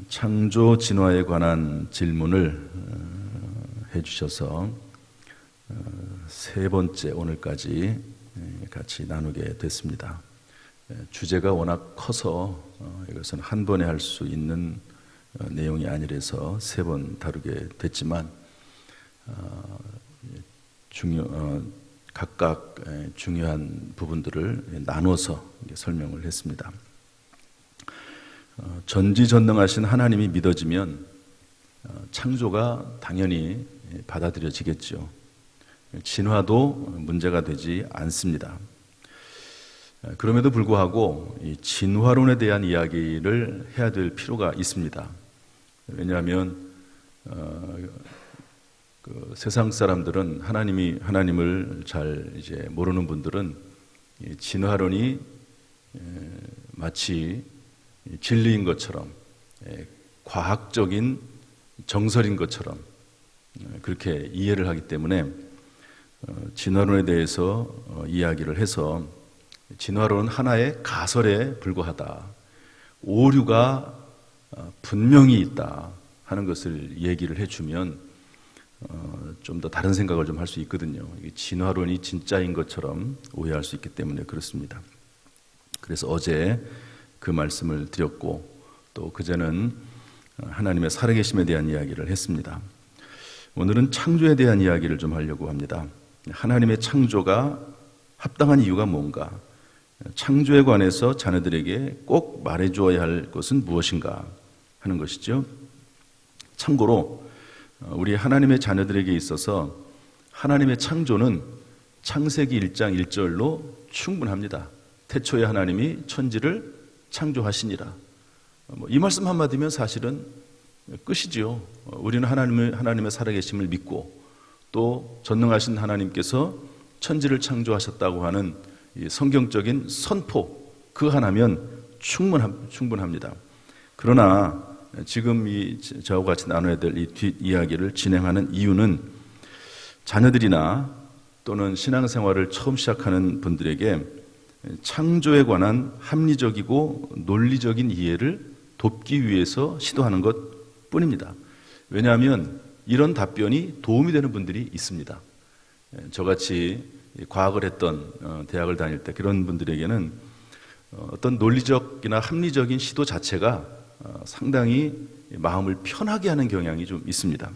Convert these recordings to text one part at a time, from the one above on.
창조 진화에 관한 질문을 해주셔서 세 번째 오늘까지 같이 나누게 됐습니다. 주제가 워낙 커서 이것은 한 번에 할 수 있는 내용이 아니라서 세 번 다루게 됐지만 각각 중요한 부분들을 나눠서 설명을 했습니다. 전지전능하신 하나님이 믿어지면 창조가 당연히 받아들여지겠죠. 진화도 문제가 되지 않습니다. 그럼에도 불구하고 이 진화론에 대한 이야기를 해야 될 필요가 있습니다. 왜냐하면 세상 사람들은 하나님을 잘 이제 모르는 분들은 이 진화론이 마치 진리인 것처럼 과학적인 정설인 것처럼 그렇게 이해를 하기 때문에 진화론에 대해서 이야기를 해서 진화론은 하나의 가설에 불과하다, 오류가 분명히 있다 하는 것을 얘기를 해주면 좀 더 다른 생각을 좀 할 수 있거든요. 진화론이 진짜인 것처럼 오해할 수 있기 때문에 그렇습니다. 그래서 어제 그 말씀을 드렸고 또 그제는 하나님의 살아계심에 대한 이야기를 했습니다. 오늘은 창조에 대한 이야기를 좀 하려고 합니다. 하나님의 창조가 합당한 이유가 뭔가, 창조에 관해서 자녀들에게 꼭 말해주어야 할 것은 무엇인가 하는 것이죠. 참고로 우리 하나님의 자녀들에게 있어서 하나님의 창조는 창세기 1장 1절로 충분합니다. 태초에 하나님이 천지를 창조하시니라. 이 말씀 한마디면 사실은 끝이지요. 우리는 하나님의 살아계심을 믿고 또 전능하신 하나님께서 천지를 창조하셨다고 하는 이 성경적인 선포, 그 하나면 충분합니다. 그러나 지금 저와 같이 나눠야 될 이 뒷이야기를 진행하는 이유는 자녀들이나 또는 신앙생활을 처음 시작하는 분들에게 창조에 관한 합리적이고 논리적인 이해를 돕기 위해서 시도하는 것 뿐입니다. 왜냐하면 이런 답변이 도움이 되는 분들이 있습니다. 저같이 과학을 했던 대학을 다닐 때 그런 분들에게는 어떤 논리적이나 합리적인 시도 자체가 상당히 마음을 편하게 하는 경향이 좀 있습니다.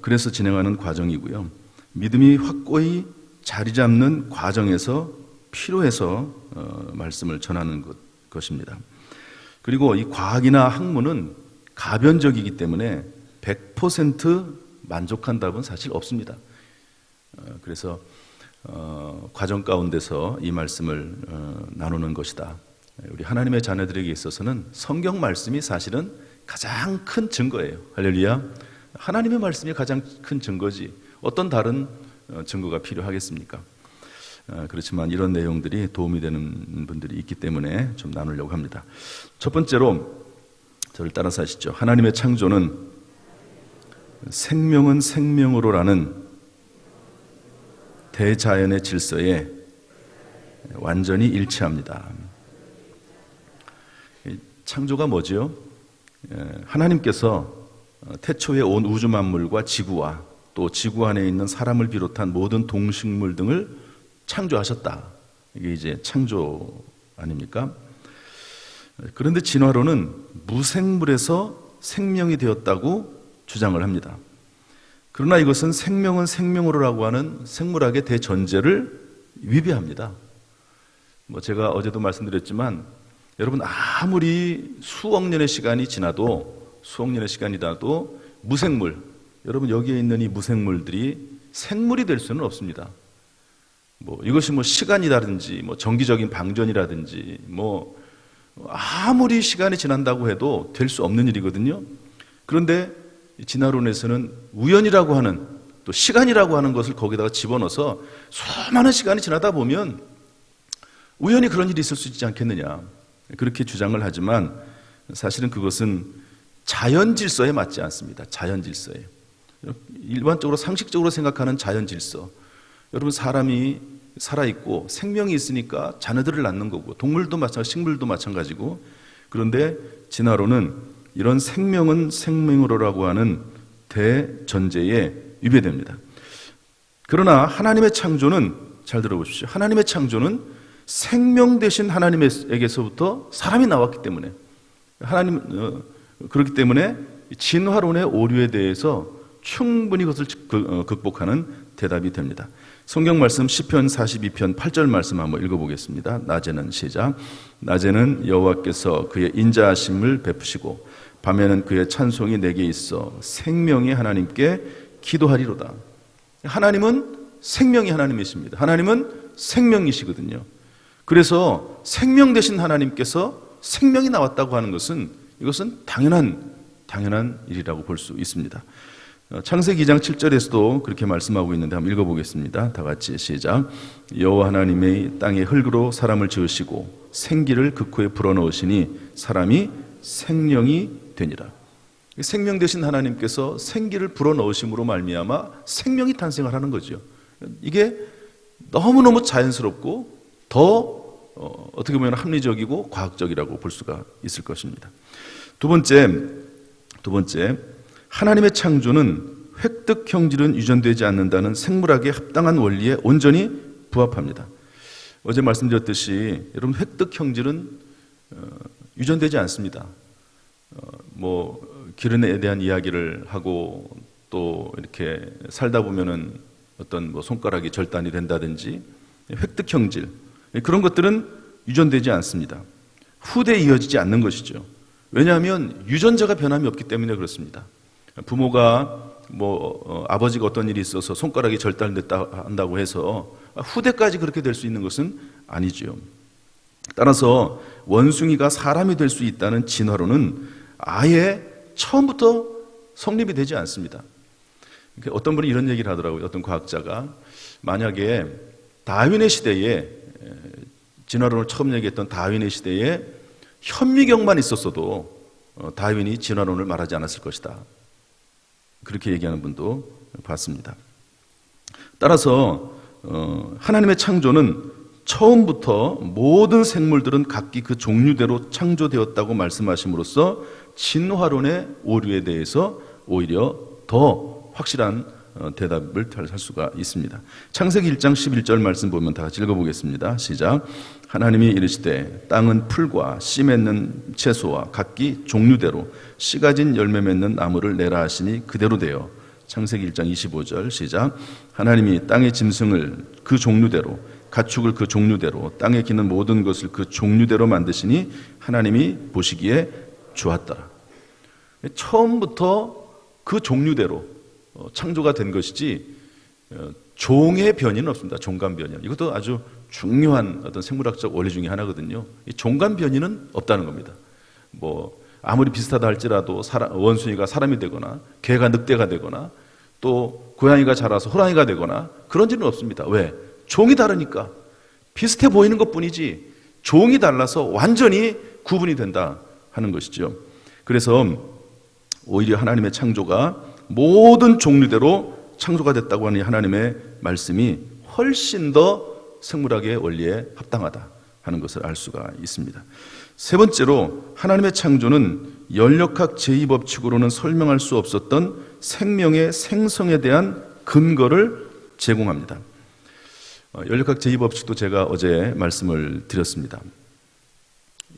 그래서 진행하는 과정이고요. 믿음이 확고히 자리 잡는 과정에서 필요해서 말씀을 전하는 것입니다. 그리고 이 과학이나 학문은 가변적이기 때문에 100% 만족한 답은 사실 없습니다. 그래서 과정 가운데서 이 말씀을 나누는 것이다. 우리 하나님의 자녀들에게 있어서는 성경 말씀이 사실은 가장 큰 증거예요. 할렐루야. 하나님의 말씀이 가장 큰 증거지 어떤 다른 증거가 필요하겠습니까? 그렇지만 이런 내용들이 도움이 되는 분들이 있기 때문에 좀 나누려고 합니다. 첫 번째로 저를 따라서 하시죠. 하나님의 창조는 생명은 생명으로라는 대자연의 질서에 완전히 일치합니다. 창조가 뭐죠? 하나님께서 태초에 온 우주 만물과 지구와 또 지구 안에 있는 사람을 비롯한 모든 동식물 등을 창조하셨다. 이게 이제 창조 아닙니까? 그런데 진화론은 무생물에서 생명이 되었다고 주장을 합니다. 그러나 이것은 생명은 생명으로라고 하는 생물학의 대전제를 위배합니다. 제가 어제도 말씀드렸지만 여러분 아무리 수억 년의 시간이 지나도 무생물, 여러분 여기에 있는 이 무생물들이 생물이 될 수는 없습니다. 이것이 시간이라든지 정기적인 방전이라든지 아무리 시간이 지난다고 해도 될 수 없는 일이거든요. 그런데 진화론에서는 우연이라고 하는 또 시간이라고 하는 것을 거기다가 집어넣어서 수많은 시간이 지나다 보면 우연히 그런 일이 있을 수 있지 않겠느냐 그렇게 주장을 하지만 사실은 그것은 자연 질서에 맞지 않습니다. 자연 질서에 일반적으로 상식적으로 생각하는 자연 질서, 여러분 사람이 살아있고 생명이 있으니까 자녀들을 낳는 거고 동물도 마찬가지고 식물도 마찬가지고 그런데 진화론은 이런 생명은 생명으로라고 하는 대전제에 위배됩니다. 그러나 하나님의 창조는, 잘 들어보십시오. 하나님의 창조는 생명 되신 하나님에게서부터 사람이 나왔기 때문에, 그렇기 때문에 진화론의 오류에 대해서 충분히 그것을 극복하는 대답이 됩니다. 성경 말씀 시편 42편 8절 말씀 한번 읽어보겠습니다. 낮에는 시작. 낮에는 여호와께서 그의 인자하심을 베푸시고 밤에는 그의 찬송이 내게 있어 생명의 하나님께 기도하리로다. 하나님은 생명이 하나님이십니다. 하나님은 생명이시거든요. 그래서 생명 되신 하나님께서 생명이 나왔다고 하는 것은, 이것은 당연한 일이라고 볼 수 있습니다. 창세기 2장 7절에서도 그렇게 말씀하고 있는데 한번 읽어보겠습니다. 다 같이 시작. 여호와 하나님의 땅의 흙으로 사람을 지으시고 생기를 그 코에 불어넣으시니 사람이 생명이 되니라. 생명 되신 하나님께서 생기를 불어넣으심으로 말미암아 생명이 탄생을 하는 거죠. 이게 너무너무 자연스럽고 더 어떻게 보면 합리적이고 과학적이라고 볼 수가 있을 것입니다. 두 번째, 하나님의 창조는 획득 형질은 유전되지 않는다는 생물학의 합당한 원리에 온전히 부합합니다. 어제 말씀드렸듯이 여러분, 획득 형질은 유전되지 않습니다. 기른에 대한 이야기를 하고 또 이렇게 살다 보면은 어떤 손가락이 절단이 된다든지 획득 형질, 그런 것들은 유전되지 않습니다. 후대에 이어지지 않는 것이죠. 왜냐하면 유전자가 변함이 없기 때문에 그렇습니다. 부모가 아버지가 어떤 일이 있어서 손가락이 절단됐다 한다고 해서 후대까지 그렇게 될 수 있는 것은 아니죠. 따라서 원숭이가 사람이 될 수 있다는 진화론은 아예 처음부터 성립이 되지 않습니다. 어떤 분이 이런 얘기를 하더라고요. 어떤 과학자가 만약에 다윈의 시대에, 진화론을 처음 얘기했던 다윈의 시대에 현미경만 있었어도 다윈이 진화론을 말하지 않았을 것이다. 그렇게 얘기하는 분도 봤습니다. 따라서 하나님의 창조는 처음부터 모든 생물들은 각기 그 종류대로 창조되었다고 말씀하심으로써 진화론의 오류에 대해서 오히려 더 확실한 대답을 할 수가 있습니다. 창세기 1장 11절 말씀 보면 다 같이 읽어보겠습니다. 시작. 하나님이 이르시되 땅은 풀과 씨 맺는 채소와 각기 종류대로 씨 가진 열매 맺는 나무를 내라 하시니 그대로 되어. 창세기 1장 25절 시작. 하나님이 땅의 짐승을 그 종류대로, 가축을 그 종류대로, 땅에 기는 모든 것을 그 종류대로 만드시니 하나님이 보시기에 좋았더라. 처음부터 그 종류대로 창조가 된 것이지 종의 변이는 없습니다. 종간 변이. 이것도 아주 중요한 어떤 생물학적 원리 중에 하나거든요. 이 종간 변이는 없다는 겁니다. 아무리 비슷하다 할지라도 원숭이가 사람이 되거나 개가 늑대가 되거나 또 고양이가 자라서 호랑이가 되거나 그런 일은 없습니다. 왜? 종이 다르니까. 비슷해 보이는 것뿐이지 종이 달라서 완전히 구분이 된다 하는 것이죠. 그래서 오히려 하나님의 창조가 모든 종류대로 창조가 됐다고 하는 하나님의 말씀이 훨씬 더 생물학의 원리에 합당하다 하는 것을 알 수가 있습니다. 세 번째로, 하나님의 창조는 연력학 제2법칙으로는 설명할 수 없었던 생명의 생성에 대한 근거를 제공합니다. 연력학 제2법칙도 제가 어제 말씀을 드렸습니다.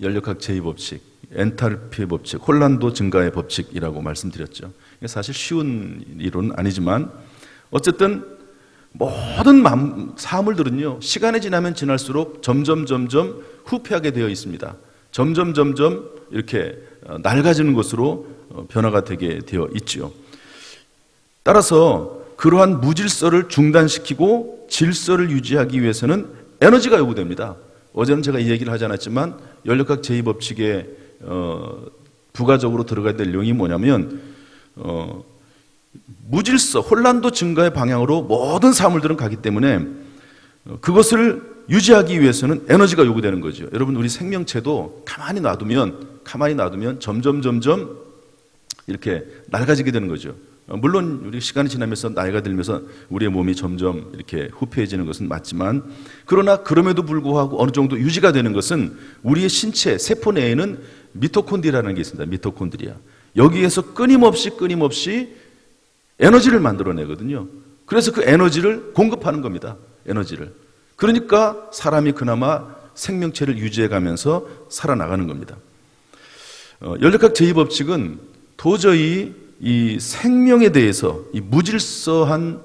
연력학 제2법칙, 엔탈피의 법칙, 혼란도 증가의 법칙이라고 말씀드렸죠. 사실 쉬운 이론은 아니지만 어쨌든 모든 사물들은요, 시간이 지나면 지날수록 점점 후퇴하게 되어 있습니다. 점점 이렇게 낡아지는 것으로 변화가 되게 되어 있죠. 따라서 그러한 무질서를 중단시키고 질서를 유지하기 위해서는 에너지가 요구됩니다. 어제는 제가 이 얘기를 하지 않았지만 연력학 제2법칙에 부가적으로 들어가야 될 내용이 뭐냐면 무질서, 혼란도 증가의 방향으로 모든 사물들은 가기 때문에 그것을 유지하기 위해서는 에너지가 요구되는 거죠. 여러분, 우리 생명체도 가만히 놔두면 점점 이렇게 낡아지게 되는 거죠. 물론 우리 시간이 지나면서 나이가 들면서 우리의 몸이 점점 이렇게 후패해지는 것은 맞지만, 그러나 그럼에도 불구하고 어느 정도 유지가 되는 것은 우리의 신체, 세포 내에는 미토콘드리아라는 게 있습니다. 미토콘드리아. 여기에서 끊임없이 에너지를 만들어내거든요. 그래서 그 에너지를 공급하는 겁니다. 에너지를. 그러니까 사람이 그나마 생명체를 유지해가면서 살아나가는 겁니다. 연력학 제2법칙은 도저히 이 생명에 대해서 이 무질서한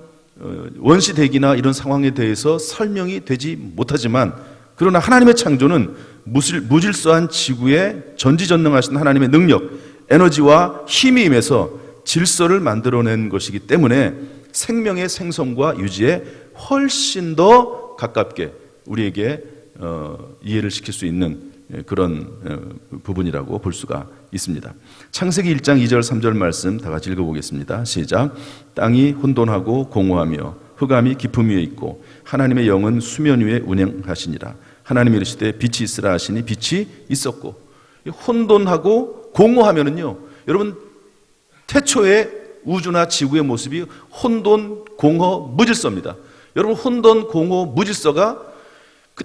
원시대기나 이런 상황에 대해서 설명이 되지 못하지만, 그러나 하나님의 창조는 무질서한 지구에 전지전능하신 하나님의 능력, 에너지와 힘이 임해서 질서를 만들어낸 것이기 때문에 생명의 생성과 유지에 훨씬 더 가깝게 우리에게 이해를 시킬 수 있는 그런 부분이라고 볼 수가 있습니다. 창세기 1장 2절 3절 말씀 다 같이 읽어보겠습니다. 시작. 땅이 혼돈하고 공허하며 흑암이 깊음 위에 있고 하나님의 영은 수면 위에 운행하시니라. 하나님이 이르시되 빛이 있으라 하시니 빛이 있었고. 혼돈하고 공허하면은요, 여러분 태초의 우주나 지구의 모습이 혼돈, 공허, 무질서입니다. 여러분 혼돈, 공허, 무질서가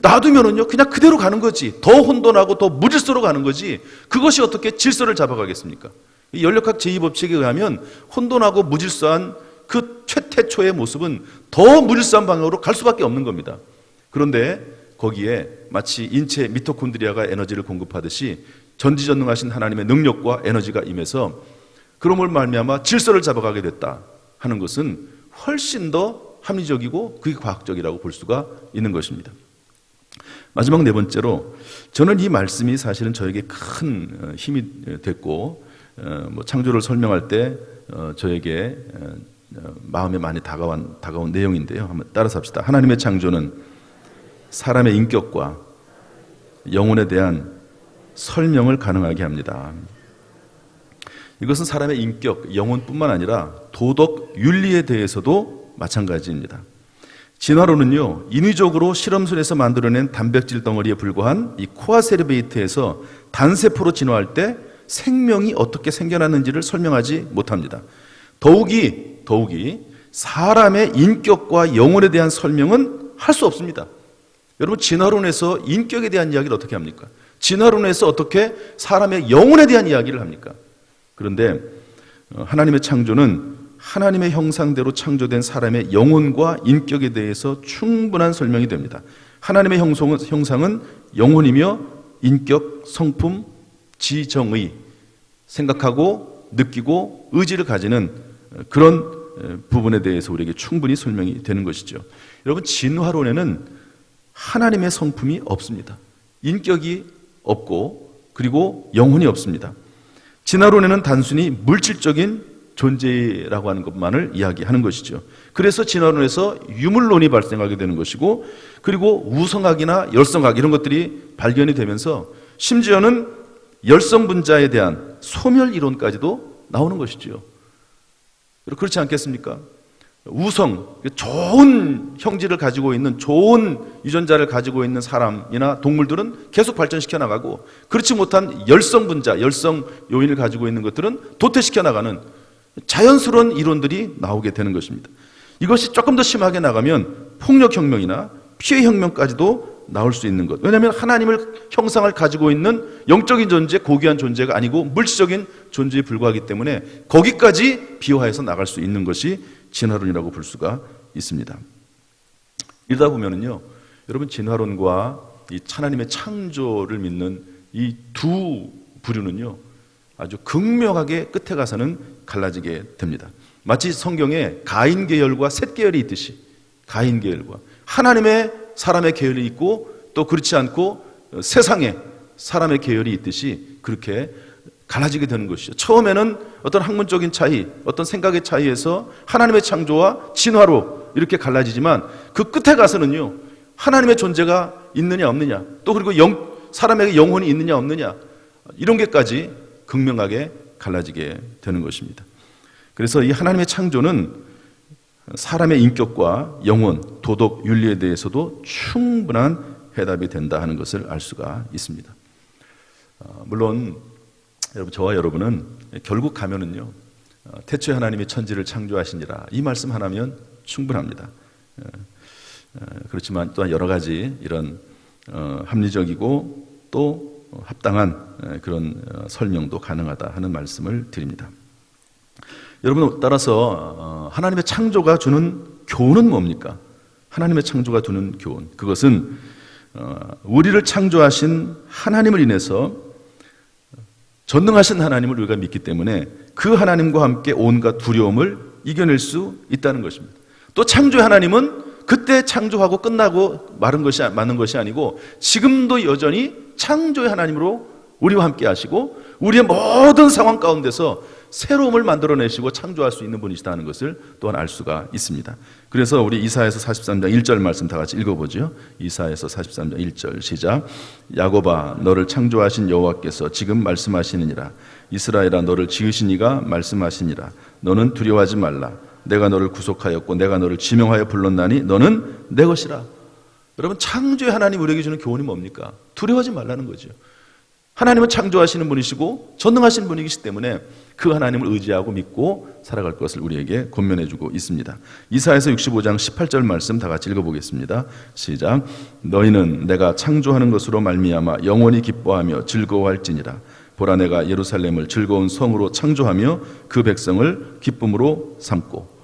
놔두면은요 그냥 그대로 가는 거지. 더 혼돈하고 더 무질서로 가는 거지. 그것이 어떻게 질서를 잡아가겠습니까? 이 연력학 제2법칙에 의하면 혼돈하고 무질서한 그 최태초의 모습은 더 무질서한 방향으로 갈 수밖에 없는 겁니다. 그런데 거기에 마치 인체 미토콘드리아가 에너지를 공급하듯이 전지전능하신 하나님의 능력과 에너지가 임해서 그럼을 말미암아 질서를 잡아가게 됐다 하는 것은 훨씬 더 합리적이고 그게 과학적이라고 볼 수가 있는 것입니다. 마지막 네 번째로, 저는 이 말씀이 사실은 저에게 큰 힘이 됐고 창조를 설명할 때 저에게 마음에 많이 다가온 내용인데요. 한번 따라서 합시다. 하나님의 창조는 사람의 인격과 영혼에 대한 설명을 가능하게 합니다. 이것은 사람의 인격, 영혼뿐만 아니라 도덕, 윤리에 대해서도 마찬가지입니다. 진화론은요, 인위적으로 실험실에서 만들어낸 단백질 덩어리에 불과한 이 코아세르베이트에서 단세포로 진화할 때 생명이 어떻게 생겨났는지를 설명하지 못합니다. 더욱이 사람의 인격과 영혼에 대한 설명은 할 수 없습니다. 여러분, 진화론에서 인격에 대한 이야기를 어떻게 합니까? 진화론에서 어떻게 사람의 영혼에 대한 이야기를 합니까? 그런데 하나님의 창조는 하나님의 형상대로 창조된 사람의 영혼과 인격에 대해서 충분한 설명이 됩니다. 하나님의 형상은 영혼이며 인격, 성품, 지정의, 생각하고 느끼고 의지를 가지는 그런 부분에 대해서 우리에게 충분히 설명이 되는 것이죠. 여러분, 진화론에는 하나님의 성품이 없습니다. 인격이 없고 그리고 영혼이 없습니다. 진화론에는 단순히 물질적인 존재라고 하는 것만을 이야기하는 것이죠. 그래서 진화론에서 유물론이 발생하게 되는 것이고, 그리고 우성학이나 열성학 이런 것들이 발견이 되면서 심지어는 열성분자에 대한 소멸 이론까지도 나오는 것이죠. 그렇지 않겠습니까? 우성, 좋은 형질을 가지고 있는, 좋은 유전자를 가지고 있는 사람이나 동물들은 계속 발전시켜 나가고, 그렇지 못한 열성분자, 열성 요인을 가지고 있는 것들은 도태시켜 나가는 자연스러운 이론들이 나오게 되는 것입니다. 이것이 조금 더 심하게 나가면 폭력혁명이나 피해혁명까지도 나올 수 있는 것. 왜냐하면 하나님을 형상을 가지고 있는 영적인 존재, 고귀한 존재가 아니고 물질적인 존재에 불과하기 때문에 거기까지 비화해서 나갈 수 있는 것이 진화론이라고 볼 수가 있습니다. 이러다 보면은요, 여러분, 진화론과 이 하나님의 창조를 믿는 이 두 부류는요, 아주 극명하게 끝에 가서는 갈라지게 됩니다. 마치 성경에 가인 계열과 셋 계열이 있듯이, 가인 계열과 하나님의 사람의 계열이 있고 또 그렇지 않고 세상에 사람의 계열이 있듯이 그렇게 갈라지게 되는 것이죠. 처음에는 어떤 학문적인 차이, 어떤 생각의 차이에서 하나님의 창조와 진화로 이렇게 갈라지지만 그 끝에 가서는요, 하나님의 존재가 있느냐 없느냐, 또 그리고 사람에게 영혼이 있느냐 없느냐, 이런 게까지 극명하게 갈라지게 되는 것입니다. 그래서 이 하나님의 창조는 사람의 인격과 영혼, 도덕, 윤리에 대해서도 충분한 해답이 된다 하는 것을 알 수가 있습니다. 물론 여러분, 저와 여러분은 결국 가면은요, 태초에 하나님이 천지를 창조하시니라 이 말씀 하나면 충분합니다. 그렇지만 또한 여러 가지 이런 합리적이고 또 합당한 그런 설명도 가능하다 하는 말씀을 드립니다. 여러분, 따라서 하나님의 창조가 주는 교훈은 뭡니까? 하나님의 창조가 주는 교훈, 그것은 우리를 창조하신 하나님을 인해서 전능하신 하나님을 우리가 믿기 때문에 그 하나님과 함께 온갖 두려움을 이겨낼 수 있다는 것입니다. 또 창조의 하나님은 그때 창조하고 끝나고 마는 것이 아니고 지금도 여전히 창조의 하나님으로 우리와 함께 하시고 우리의 모든 상황 가운데서 새로움을 만들어내시고 창조할 수 있는 분이시다 하는 것을 또한 알 수가 있습니다. 그래서 우리 이사야서 43장 1절 말씀 다 같이 읽어보죠. 이사야서 43장 1절 시작. 야곱아 너를 창조하신 여호와께서 지금 말씀하시느니라. 이스라엘아 너를 지으신 이가 말씀하시니라. 너는 두려워하지 말라. 내가 너를 구속하였고 내가 너를 지명하여 불렀나니 너는 내 것이라. 여러분, 창조의 하나님 우리에게 주는 교훈이 뭡니까? 두려워하지 말라는 거죠. 하나님은 창조하시는 분이시고 전능하신 분이시기 때문에 그 하나님을 의지하고 믿고 살아갈 것을 우리에게 권면해 주고 있습니다. 이사야서 65장 18절 말씀 다 같이 읽어보겠습니다. 시작. 너희는 내가 창조하는 것으로 말미암아 영원히 기뻐하며 즐거워할지니라. 보라 내가 예루살렘을 즐거운 성으로 창조하며 그 백성을 기쁨으로 삼고.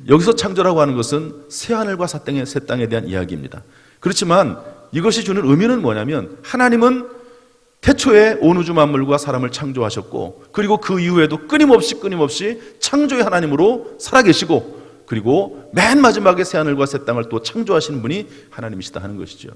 여기서 창조라고 하는 것은 새하늘과 새 땅에 대한 이야기입니다. 그렇지만 이것이 주는 의미는 뭐냐면 하나님은 태초에 온 우주 만물과 사람을 창조하셨고 그리고 그 이후에도 끊임없이 창조의 하나님으로 살아계시고 그리고 맨 마지막에 새하늘과 새 땅을 또 창조하시는 분이 하나님이시다 하는 것이죠.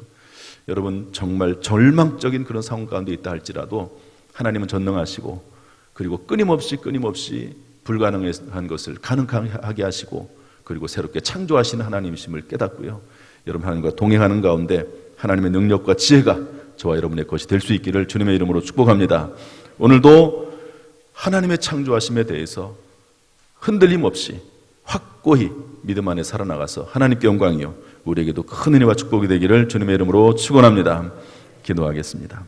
여러분, 정말 절망적인 그런 상황 가운데 있다 할지라도 하나님은 전능하시고 그리고 끊임없이 불가능한 것을 가능하게 하시고 그리고 새롭게 창조하시는 하나님이심을 깨닫고요. 여러분, 하나님과 동행하는 가운데 하나님의 능력과 지혜가 저와 여러분의 것이 될 수 있기를 주님의 이름으로 축복합니다. 오늘도 하나님의 창조하심에 대해서 흔들림 없이 확고히 믿음 안에 살아나가서 하나님께 영광이요 우리에게도 큰 은혜와 축복이 되기를 주님의 이름으로 축원합니다. 기도하겠습니다.